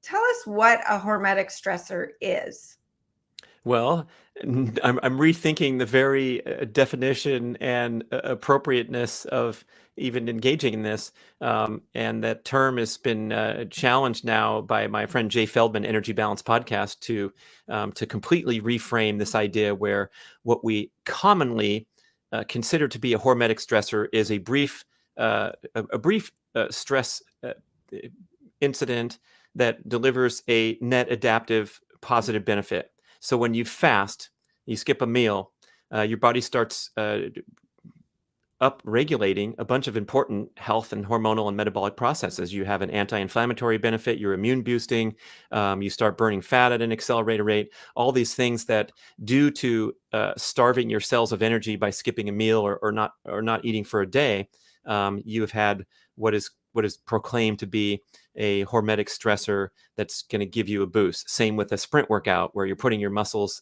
Tell us what a hormetic stressor is. Well, I'm rethinking the very definition and appropriateness of even engaging in this. And that term has been challenged now by my friend Jay Feldman, Energy Balance Podcast, to completely reframe this idea where what we commonly consider to be a hormetic stressor is a brief stress incident that delivers a net adaptive positive benefit. So when you fast, you skip a meal, your body starts up-regulating a bunch of important health and hormonal and metabolic processes. You have an anti-inflammatory benefit, you're immune boosting, you start burning fat at an accelerated rate, all these things that due to starving your cells of energy by skipping a meal or not eating for a day, you have had what is proclaimed to be a hormetic stressor that's going to give you a boost. Same with a sprint workout where you're putting your muscles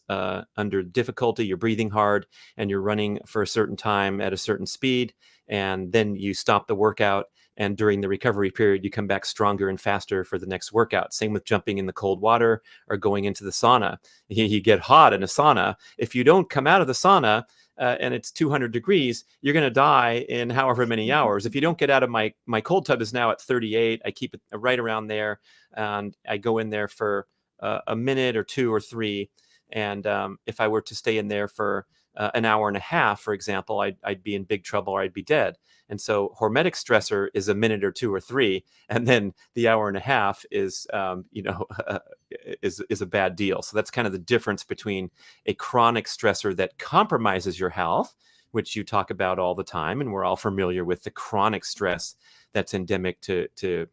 under difficulty, you're breathing hard, and you're running for a certain time at a certain speed, and then you stop the workout, and during the recovery period, you come back stronger and faster for the next workout. Same with jumping in the cold water or going into the sauna. You get hot in a sauna. If you don't come out of the sauna, and it's 200 degrees, you're going to die in however many hours. If you don't get out of my cold tub is now at 38. I keep it right around there, and I go in there for a minute or two or three. And if I were to stay in there for an hour and a half, for example, I'd be in big trouble or I'd be dead. And so hormetic stressor is a minute or two or three, and then the hour and a half is is a bad deal. So that's kind of the difference between a chronic stressor that compromises your health, which you talk about all the time, and we're all familiar with the chronic stress that's endemic to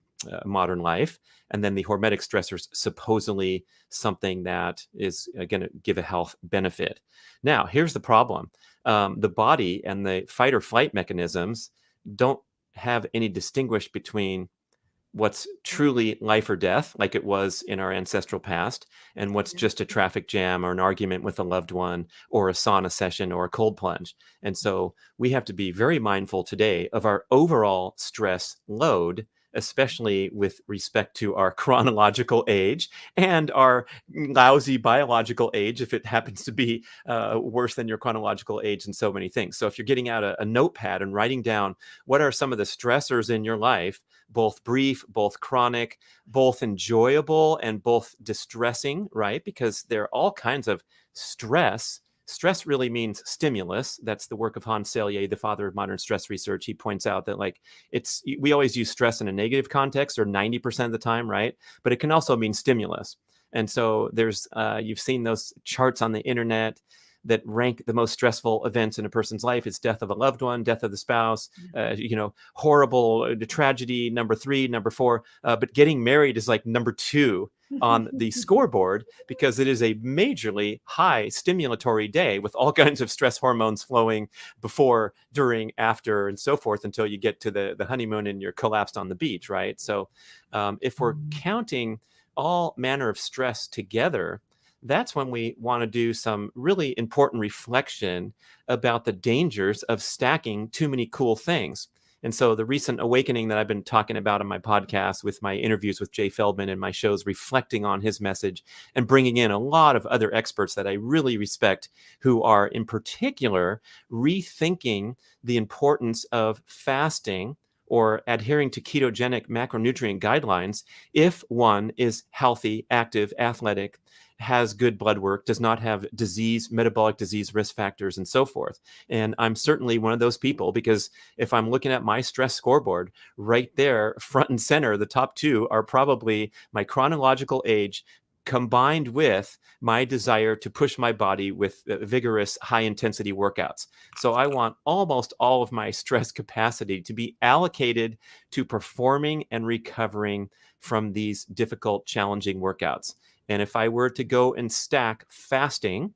modern life, and then the hormetic stressors supposedly something that is going to give a health benefit. Now, here's the problem. The body and the fight or flight mechanisms don't have any distinguish between what's truly life or death, like it was in our ancestral past, and what's just a traffic jam or an argument with a loved one or a sauna session or a cold plunge. And so we have to be very mindful today of our overall stress load, especially with respect to our chronological age and our lousy biological age, if it happens to be worse than your chronological age in so many things. So if you're getting out a notepad and writing down what are some of the stressors in your life, both brief, both chronic, both enjoyable, and both distressing, right? Because there are all kinds of stress. Stress really means stimulus. That's the work of Hans Selye, the father of modern stress research. He points out that we always use stress in a negative context, or 90% of the time, right? But it can also mean stimulus. And so you've seen those charts on the internet that rank the most stressful events in a person's life. It's death of a loved one, death of the spouse, horrible tragedy, number 3, number 4. But getting married is like number 2 on the scoreboard, because it is a majorly high stimulatory day with all kinds of stress hormones flowing before, during, after, and so forth, until you get to the honeymoon and you're collapsed on the beach, right? So if we're counting all manner of stress together, that's when we want to do some really important reflection about the dangers of stacking too many cool things. And so the recent awakening that I've been talking about on my podcast, with my interviews with Jay Feldman and my shows reflecting on his message and bringing in a lot of other experts that I really respect, who are in particular rethinking the importance of fasting or adhering to ketogenic macronutrient guidelines if one is healthy, active, athletic, has good blood work, does not have metabolic disease risk factors, and so forth. And I'm certainly one of those people, because if I'm looking at my stress scoreboard, right there, front and center, the top 2 are probably my chronological age combined with my desire to push my body with vigorous, high-intensity workouts. So I want almost all of my stress capacity to be allocated to performing and recovering from these difficult, challenging workouts. And if I were to go and stack fasting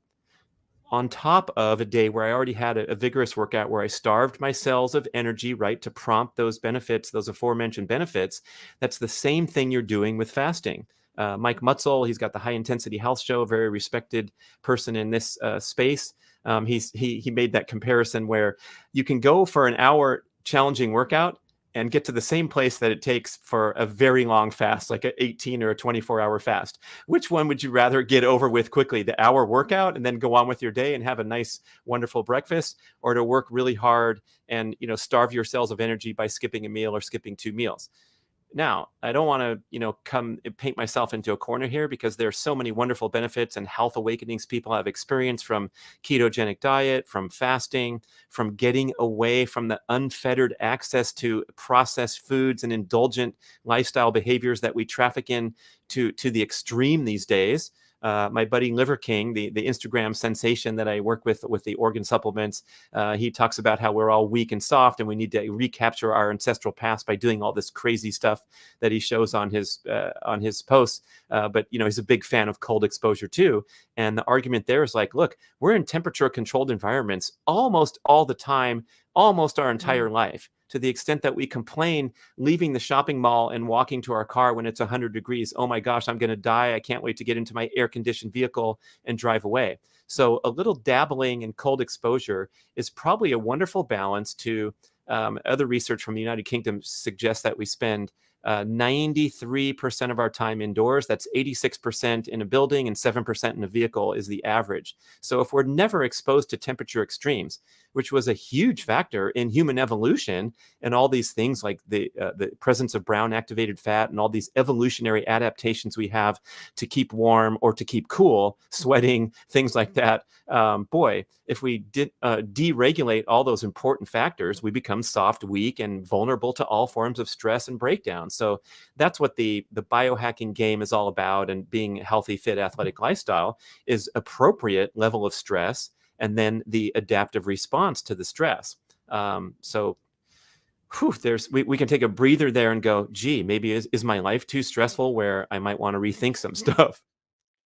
on top of a day where I already had a vigorous workout, where I starved my cells of energy, right, to prompt those benefits, those aforementioned benefits, that's the same thing you're doing with fasting. Mike Mutzel, he's got the High Intensity Health Show, a very respected person in this space. He made that comparison where you can go for an hour challenging workout and get to the same place that it takes for a very long fast, like an 18 or a 24-hour fast? Which one would you rather get over with quickly, the hour workout and then go on with your day and have a nice, wonderful breakfast, or to work really hard and, starve your cells of energy by skipping a meal or skipping 2 meals? Now, I don't want to, come paint myself into a corner here, because there's so many wonderful benefits and health awakenings people have experienced from ketogenic diet, from fasting, from getting away from the unfettered access to processed foods and indulgent lifestyle behaviors that we traffic in to the extreme these days. My buddy Liver King, the Instagram sensation that I work with the organ supplements, he talks about how we're all weak and soft, and we need to recapture our ancestral past by doing all this crazy stuff that he shows on his posts. But he's a big fan of cold exposure too. And the argument there is like, look, we're in temperature controlled environments almost all the time, almost our entire life. To the extent that we complain leaving the shopping mall and walking to our car when it's 100 degrees. Oh my gosh, I'm going to die. I can't wait to get into my air-conditioned vehicle and drive away. So a little dabbling in cold exposure is probably a wonderful balance to other research from the United Kingdom suggests that we spend 93% of our time indoors. That's 86% in a building and 7% in a vehicle is the average. So if we're never exposed to temperature extremes, which was a huge factor in human evolution, and all these things like the presence of brown activated fat and all these evolutionary adaptations we have to keep warm or to keep cool, sweating, things like that. Boy, if we deregulate all those important factors, we become soft, weak, and vulnerable to all forms of stress and breakdown. So that's what the biohacking game is all about, and being a healthy, fit, athletic lifestyle is appropriate level of stress and then the adaptive response to the stress. So we can take a breather there and go, gee, maybe is my life too stressful where I might want to rethink some stuff?